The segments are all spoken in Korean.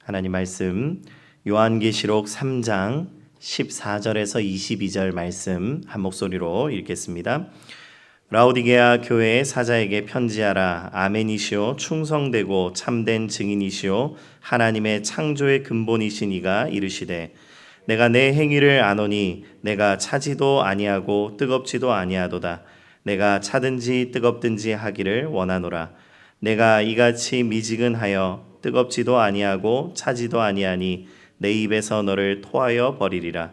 하나님 말씀 요한계시록 3장 14절에서 22절 말씀 한 목소리로 읽겠습니다. 라오디게아 교회의 사자에게 편지하라. 아멘이시오 충성되고 참된 증인이시오 하나님의 창조의 근본이신 이가 이르시되 내가 내 행위를 아노니 내가 차지도 아니하고 뜨겁지도 아니하도다. 내가 차든지 뜨겁든지 하기를 원하노라. 내가 이같이 미지근하여 뜨겁지도 아니하고 차지도 아니하니 내 입에서 너를 토하여 버리리라.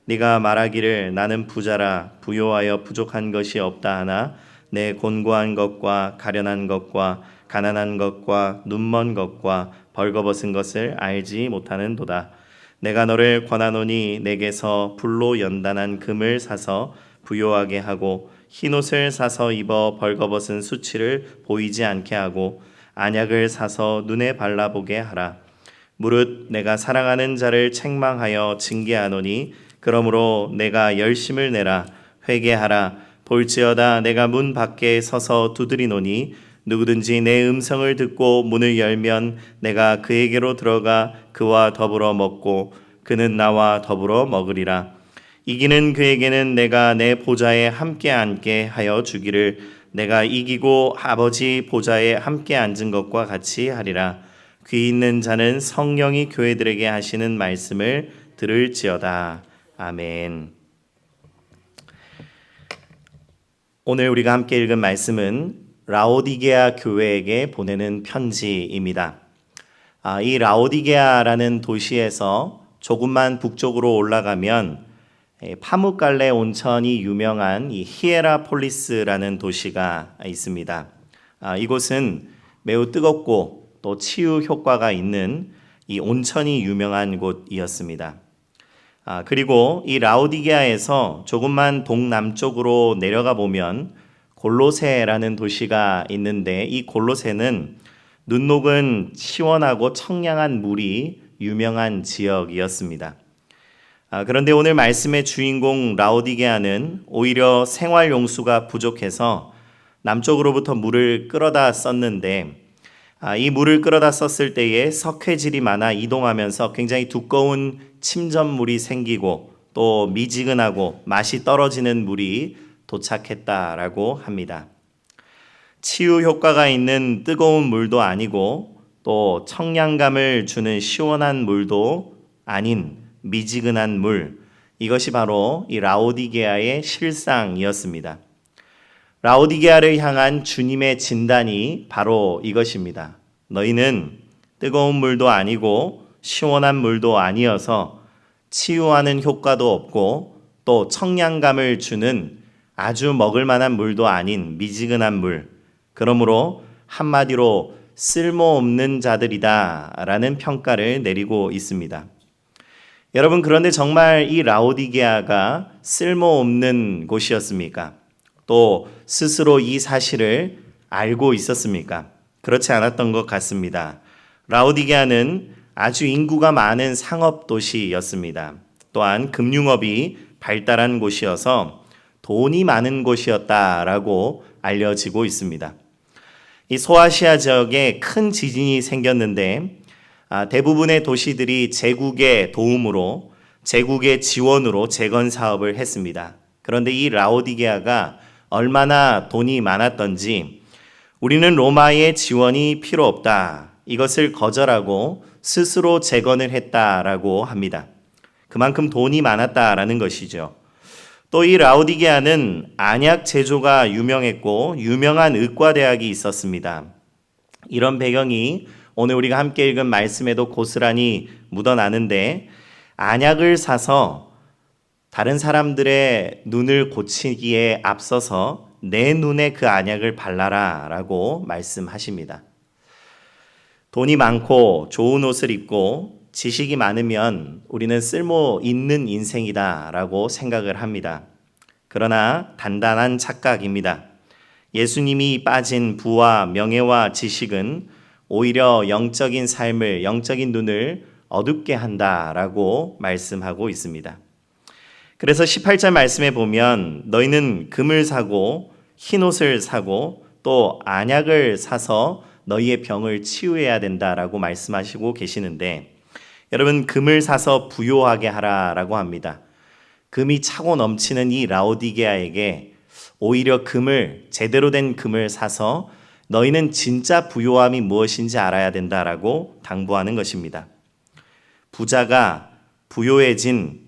네가 말하기를 나는 부자라 부요하여 부족한 것이 없다 하나 내 곤고한 것과 가련한 것과 가난한 것과 눈먼 것과 벌거벗은 것을 알지 못하는도다. 내가 너를 권하노니 내게서 불로 연단한 금을 사서 부요하게 하고 흰옷을 사서 입어 벌거벗은 수치를 보이지 않게 하고 안약을 사서 눈에 발라보게 하라. 무릇 내가 사랑하는 자를 책망하여 징계하노니 그러므로 내가 열심을 내라. 회개하라. 볼지어다 내가 문 밖에 서서 두드리노니 누구든지 내 음성을 듣고 문을 열면 내가 그에게로 들어가 그와 더불어 먹고 그는 나와 더불어 먹으리라. 이기는 그에게는 내가 내 보좌에 함께 앉게 하여 주기를 내가 이기고 아버지 보좌에 함께 앉은 것과 같이 하리라. 귀 있는 자는 성령이 교회들에게 하시는 말씀을 들을지어다. 아멘. 오늘 우리가 함께 읽은 말씀은 라오디게아 교회에게 보내는 편지입니다. 이 라오디게아라는 도시에서 조금만 북쪽으로 올라가면 파무칼레 온천이 유명한 이 히에라폴리스라는 도시가 있습니다. 이곳은 매우 뜨겁고 또 치유 효과가 있는 이 온천이 유명한 곳이었습니다. 그리고 이 라오디게아에서 조금만 동남쪽으로 내려가 보면 골로새라는 도시가 있는데 이 골로새는 눈 녹은 시원하고 청량한 물이 유명한 지역이었습니다. 그런데 오늘 말씀의 주인공 라오디게아는 오히려 생활용수가 부족해서 남쪽으로부터 물을 끌어다 썼는데 이 물을 끌어다 썼을 때에 석회질이 많아 이동하면서 굉장히 두꺼운 침전물이 생기고 또 미지근하고 맛이 떨어지는 물이 도착했다라고 합니다. 치유 효과가 있는 뜨거운 물도 아니고 또 청량감을 주는 시원한 물도 아닌 미지근한 물, 이것이 바로 이 라오디게아의 실상이었습니다. 라오디게아를 향한 주님의 진단이 바로 이것입니다. 너희는 뜨거운 물도 아니고 시원한 물도 아니어서 치유하는 효과도 없고 또 청량감을 주는 아주 먹을 만한 물도 아닌 미지근한 물, 그러므로 한마디로 쓸모없는 자들이다 라는 평가를 내리고 있습니다. 여러분, 그런데 정말 이 라오디게아가 쓸모없는 곳이었습니까? 또 스스로 이 사실을 알고 있었습니까? 그렇지 않았던 것 같습니다. 라오디게아는 아주 인구가 많은 상업 도시였습니다. 또한 금융업이 발달한 곳이어서 돈이 많은 곳이었다라고 알려지고 있습니다. 이 소아시아 지역에 큰 지진이 생겼는데 대부분의 도시들이 제국의 도움으로, 제국의 지원으로 재건 사업을 했습니다. 그런데 이 라오디게아가 얼마나 돈이 많았던지 우리는 로마의 지원이 필요 없다, 이것을 거절하고 스스로 재건을 했다라고 합니다. 그만큼 돈이 많았다라는 것이죠. 또 이 라오디게아는 안약 제조가 유명했고 유명한 의과대학이 있었습니다. 이런 배경이 오늘 우리가 함께 읽은 말씀에도 고스란히 묻어나는데 안약을 사서 다른 사람들의 눈을 고치기에 앞서서 내 눈에 그 안약을 발라라 라고 말씀하십니다. 돈이 많고 좋은 옷을 입고 지식이 많으면 우리는 쓸모 있는 인생이다 라고 생각을 합니다. 그러나 단단한 착각입니다. 예수님이 빠진 부와 명예와 지식은 오히려 영적인 삶을, 영적인 눈을 어둡게 한다라고 말씀하고 있습니다. 그래서 18절 말씀에 보면 너희는 금을 사고 흰옷을 사고 또 안약을 사서 너희의 병을 치유해야 된다라고 말씀하시고 계시는데 여러분, 금을 사서 부요하게 하라라고 합니다. 금이 차고 넘치는 이 라오디게아에게 오히려 제대로 된 금을 사서 너희는 진짜 부요함이 무엇인지 알아야 된다라고 당부하는 것입니다. 부자가 부요해진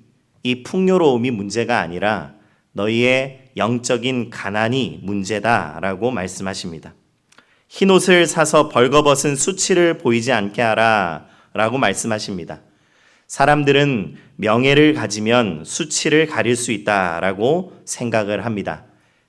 이 풍요로움이 문제가 아니라 너희의 영적인 가난이 문제다라고 말씀하십니다. 흰옷을 사서 벌거벗은 수치를 보이지 않게 하라라고 말씀하십니다. 사람들은 명예를 가지면 수치를 가릴 수 있다라고 생각을 합니다.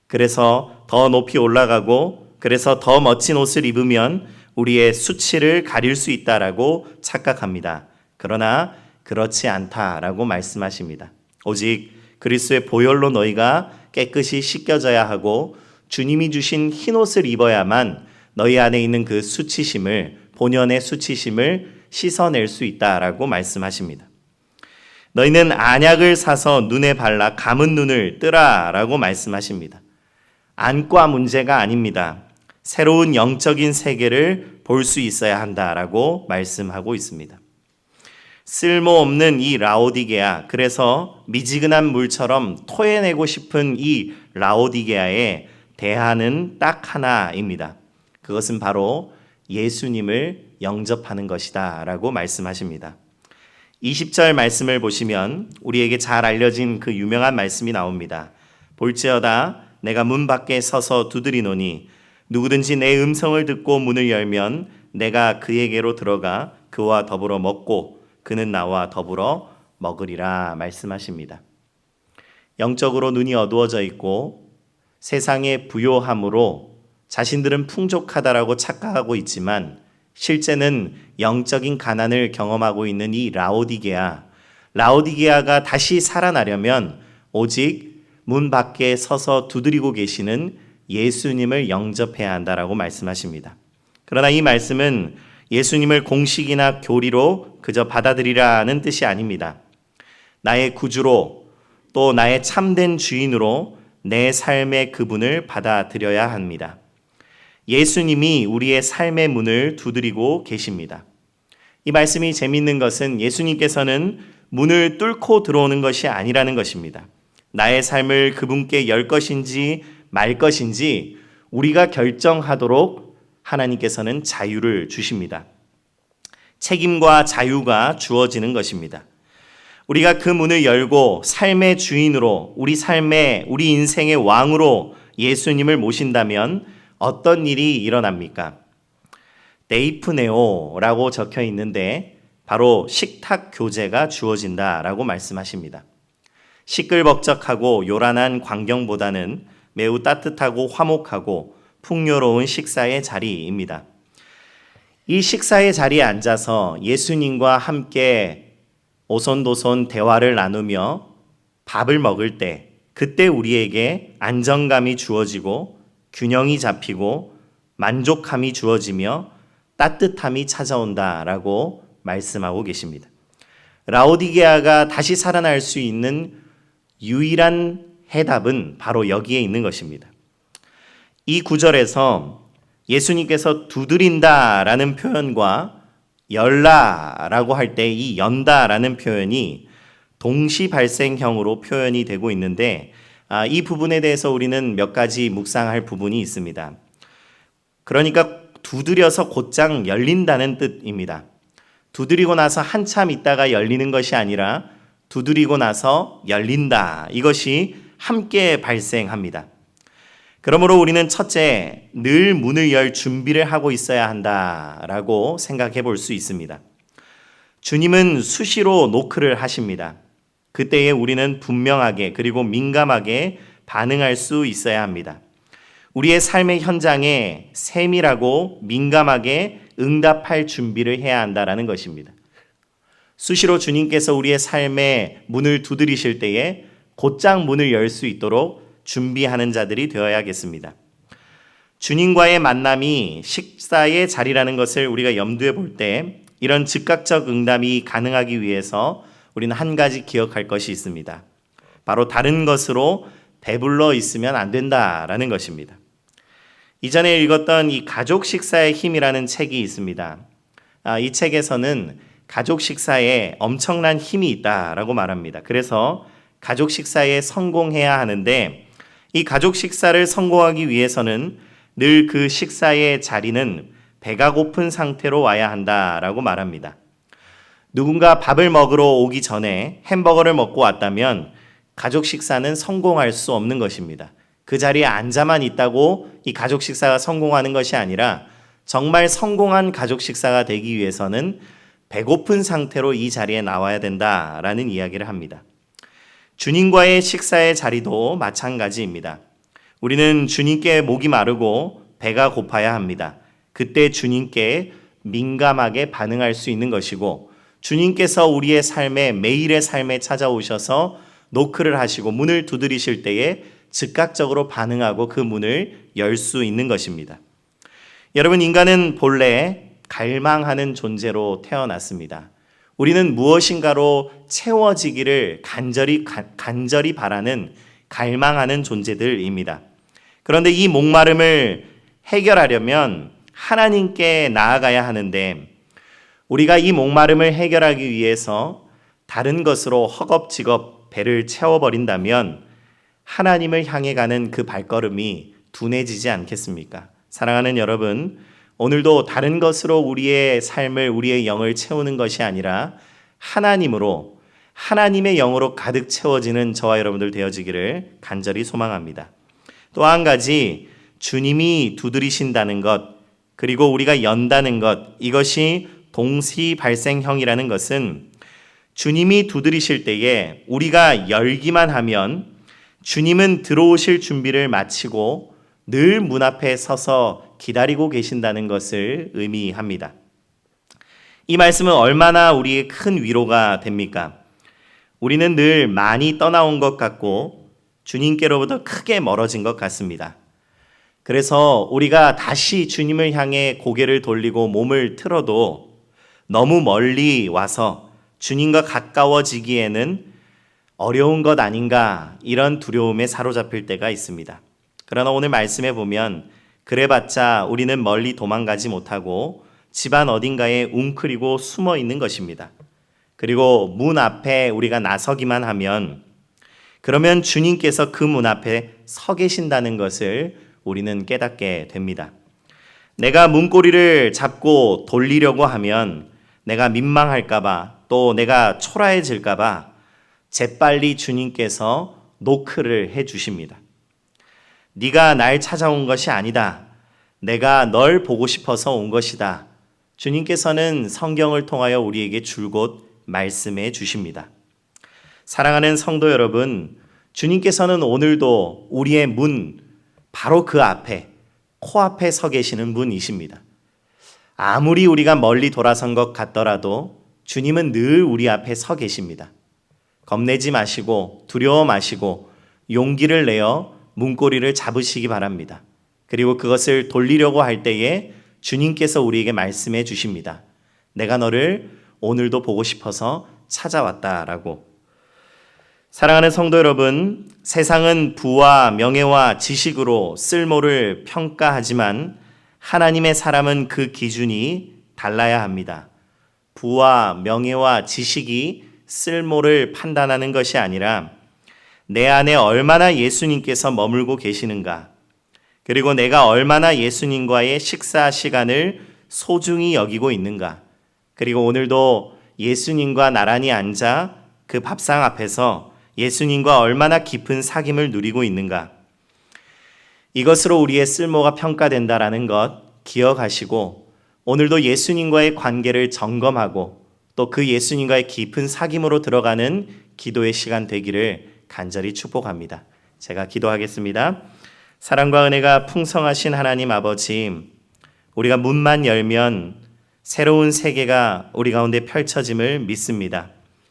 그래서 더 높이 올라가고 그래서 더 멋진 옷을 입으면 우리의 수치를 가릴 수 있다라고 착각합니다. 그러나 그렇지 않다라고 말씀하십니다. 오직 그리스도의 보혈로 너희가 깨끗이 씻겨져야 하고 주님이 주신 흰옷을 입어야만 너희 안에 있는 그 수치심을, 본연의 수치심을 씻어낼 수 있다라고 말씀하십니다. 너희는 안약을 사서 눈에 발라 감은 눈을 뜨라라고 말씀하십니다. 안과 문제가 아닙니다. 새로운 영적인 세계를 볼 수 있어야 한다라고 말씀하고 있습니다. 쓸모없는 이 라오디게아, 그래서 미지근한 물처럼 토해내고 싶은 이 라오디게아의 대안은 딱 하나입니다. 그것은 바로 예수님을 영접하는 것이다 라고 말씀하십니다. 20절 말씀을 보시면 우리에게 잘 알려진 그 유명한 말씀이 나옵니다. 볼지어다 내가 문 밖에 서서 두드리노니 누구든지 내 음성을 듣고 문을 열면 내가 그에게로 들어가 그와 더불어 먹고 그는 나와 더불어 먹으리라 말씀하십니다. 영적으로 눈이 어두워져 있고 세상의 부요함으로 자신들은 풍족하다라고 착각하고 있지만 실제는 영적인 가난을 경험하고 있는 이 라오디게아가 다시 살아나려면 오직 문 밖에 서서 두드리고 계시는 예수님을 영접해야 한다라고 말씀하십니다. 그러나 이 말씀은 예수님을 공식이나 교리로 그저 받아들이라는 뜻이 아닙니다. 나의 구주로 또 나의 참된 주인으로 내 삶의 그분을 받아들여야 합니다. 예수님이 우리의 삶의 문을 두드리고 계십니다. 이 말씀이 재미있는 것은 예수님께서는 문을 뚫고 들어오는 것이 아니라는 것입니다. 나의 삶을 그분께 열 것인지 말 것인지 우리가 결정하도록 하나님께서는 자유를 주십니다. 책임과 자유가 주어지는 것입니다. 우리가 그 문을 열고 삶의 주인으로 우리 인생의 왕으로 예수님을 모신다면 어떤 일이 일어납니까? 데이프네오라고 적혀 있는데 바로 식탁 교제가 주어진다라고 말씀하십니다. 시끌벅적하고 요란한 광경보다는 매우 따뜻하고 화목하고 풍요로운 식사의 자리입니다. 이 식사의 자리에 앉아서 예수님과 함께 오손도손 대화를 나누며 밥을 먹을 때 그때 우리에게 안정감이 주어지고 균형이 잡히고 만족함이 주어지며 따뜻함이 찾아온다라고 말씀하고 계십니다. 라오디게아가 다시 살아날 수 있는 유일한 해답은 바로 여기에 있는 것입니다. 이 구절에서 예수님께서 두드린다라는 표현과 열라라고 할 때 이 연다라는 표현이 동시 발생형으로 표현이 되고 있는데 이 부분에 대해서 우리는 몇 가지 묵상할 부분이 있습니다. 그러니까 두드려서 곧장 열린다는 뜻입니다. 두드리고 나서 한참 있다가 열리는 것이 아니라 두드리고 나서 열린다. 이것이 함께 발생합니다. 그러므로 우리는 첫째, 늘 문을 열 준비를 하고 있어야 한다라고 생각해 볼 수 있습니다. 주님은 수시로 노크를 하십니다. 그때에 우리는 분명하게 그리고 민감하게 반응할 수 있어야 합니다. 우리의 삶의 현장에 세밀하고 민감하게 응답할 준비를 해야 한다라는 것입니다. 수시로 주님께서 우리의 삶의 문을 두드리실 때에 곧장 문을 열 수 있도록 준비하는 자들이 되어야겠습니다. 주님과의 만남이 식사의 자리라는 것을 우리가 염두에 볼 때 이런 즉각적 응답이 가능하기 위해서 우리는 한 가지 기억할 것이 있습니다. 바로 다른 것으로 배불러 있으면 안 된다라는 것입니다. 이전에 읽었던 이 가족 식사의 힘이라는 책이 있습니다. 이 책에서는 가족 식사에 엄청난 힘이 있다라고 말합니다. 그래서 가족 식사에 성공해야 하는데 이 가족 식사를 성공하기 위해서는 늘 그 식사의 자리는 배가 고픈 상태로 와야 한다라고 말합니다. 누군가 밥을 먹으러 오기 전에 햄버거를 먹고 왔다면 가족 식사는 성공할 수 없는 것입니다. 그 자리에 앉아만 있다고 이 가족 식사가 성공하는 것이 아니라 정말 성공한 가족 식사가 되기 위해서는 배고픈 상태로 이 자리에 나와야 된다라는 이야기를 합니다. 주님과의 식사의 자리도 마찬가지입니다. 우리는 주님께 목이 마르고 배가 고파야 합니다. 그때 주님께 민감하게 반응할 수 있는 것이고 주님께서 우리의 삶에 매일의 삶에 찾아오셔서 노크를 하시고 문을 두드리실 때에 즉각적으로 반응하고 그 문을 열 수 있는 것입니다. 여러분, 인간은 본래 갈망하는 존재로 태어났습니다. 우리는 무엇인가로 채워지기를 간절히 바라는 갈망하는 존재들입니다. 그런데 이 목마름을 해결하려면 하나님께 나아가야 하는데 우리가 이 목마름을 해결하기 위해서 다른 것으로 허겁지겁 배를 채워버린다면 하나님을 향해 가는 그 발걸음이 둔해지지 않겠습니까? 사랑하는 여러분, 오늘도 다른 것으로 우리의 삶을, 우리의 영을 채우는 것이 아니라 하나님으로, 하나님의 영으로 가득 채워지는 저와 여러분들 되어지기를 간절히 소망합니다. 또 한 가지, 주님이 두드리신다는 것, 그리고 우리가 연다는 것, 이것이 동시 발생형이라는 것은 주님이 두드리실 때에 우리가 열기만 하면 주님은 들어오실 준비를 마치고 늘 문 앞에 서서 기다리고 계신다는 것을 의미합니다. 이 말씀은 얼마나 우리의 큰 위로가 됩니까? 우리는 늘 많이 떠나온 것 같고 주님께로부터 크게 멀어진 것 같습니다. 그래서 우리가 다시 주님을 향해 고개를 돌리고 몸을 틀어도 너무 멀리 와서 주님과 가까워지기에는 어려운 것 아닌가, 이런 두려움에 사로잡힐 때가 있습니다. 그러나 오늘 말씀해 보면 그래봤자 우리는 멀리 도망가지 못하고 집안 어딘가에 웅크리고 숨어 있는 것입니다. 그리고 문 앞에 우리가 나서기만 하면 그러면 주님께서 그 문 앞에 서 계신다는 것을 우리는 깨닫게 됩니다. 내가 문고리를 잡고 돌리려고 하면 내가 민망할까봐, 또 내가 초라해질까봐 재빨리 주님께서 노크를 해주십니다. 네가 날 찾아온 것이 아니다. 내가 널 보고 싶어서 온 것이다. 주님께서는 성경을 통하여 우리에게 줄곧 말씀해 주십니다. 사랑하는 성도 여러분, 주님께서는 오늘도 우리의 문, 바로 그 앞에, 코앞에 서 계시는 분이십니다. 아무리 우리가 멀리 돌아선 것 같더라도 주님은 늘 우리 앞에 서 계십니다. 겁내지 마시고 두려워 마시고 용기를 내어 문고리를 잡으시기 바랍니다. 그리고 그것을 돌리려고 할 때에 주님께서 우리에게 말씀해 주십니다. 내가 너를 오늘도 보고 싶어서 찾아왔다라고. 사랑하는 성도 여러분, 세상은 부와 명예와 지식으로 쓸모를 평가하지만 하나님의 사람은 그 기준이 달라야 합니다. 부와 명예와 지식이 쓸모를 판단하는 것이 아니라 내 안에 얼마나 예수님께서 머물고 계시는가, 그리고 내가 얼마나 예수님과의 식사 시간을 소중히 여기고 있는가, 그리고 오늘도 예수님과 나란히 앉아 그 밥상 앞에서 예수님과 얼마나 깊은 사귐을 누리고 있는가, 이것으로 우리의 쓸모가 평가된다라는 것 기억하시고 오늘도 예수님과의 관계를 점검하고 또 그 예수님과의 깊은 사귐으로 들어가는 기도의 시간 되기를 간절히 축복합니다. 제가 기도하겠습니다. 사랑과 은혜가 풍성하신 하나님 아버지, 우리가 문만 열면 새로운 세계가 우리 가운데 펼쳐짐을 믿습니다.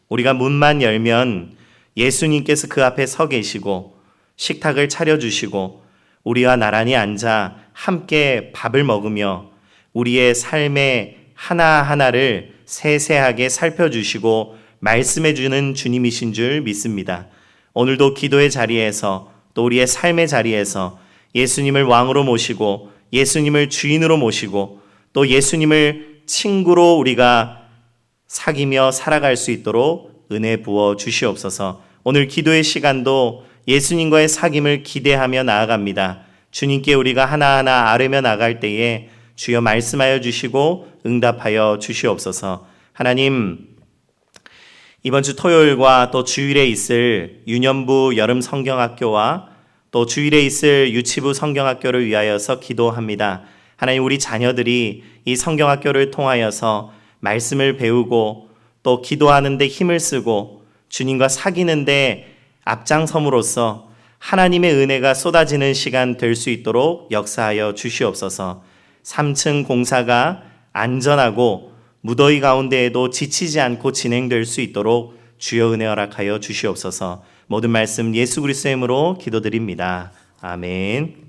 우리가 문만 열면 예수님께서 그 앞에 서 계시고 식탁을 차려주시고 우리와 나란히 앉아 함께 밥을 먹으며 우리의 삶의 하나하나를 세세하게 살펴주시고 말씀해주는 주님이신 줄 믿습니다. 오늘도 기도의 자리에서 또 우리의 삶의 자리에서 예수님을 왕으로 모시고 예수님을 주인으로 모시고 또 예수님을 친구로 우리가 사귀며 살아갈 수 있도록 은혜 부어 주시옵소서. 오늘 기도의 시간도 예수님과의 사귐을 기대하며 나아갑니다. 주님께 우리가 하나하나 아뢰며 나갈 때에 주여 말씀하여 주시고 응답하여 주시옵소서. 하나님, 이번 주 토요일과 또 주일에 있을 유년부 여름 성경학교와 또 주일에 있을 유치부 성경학교를 위하여서 기도합니다. 하나님, 우리 자녀들이 이 성경학교를 통하여서 말씀을 배우고 또 기도하는 데 힘을 쓰고 주님과 사귀는 데 앞장섬으로써 하나님의 은혜가 쏟아지는 시간 될 수 있도록 역사하여 주시옵소서. 3층 공사가 안전하고 무더위 가운데에도 지치지 않고 진행될 수 있도록 주여 은혜 허락하여 주시옵소서. 모든 말씀 예수 그리스도의 이름으로 기도드립니다. 아멘.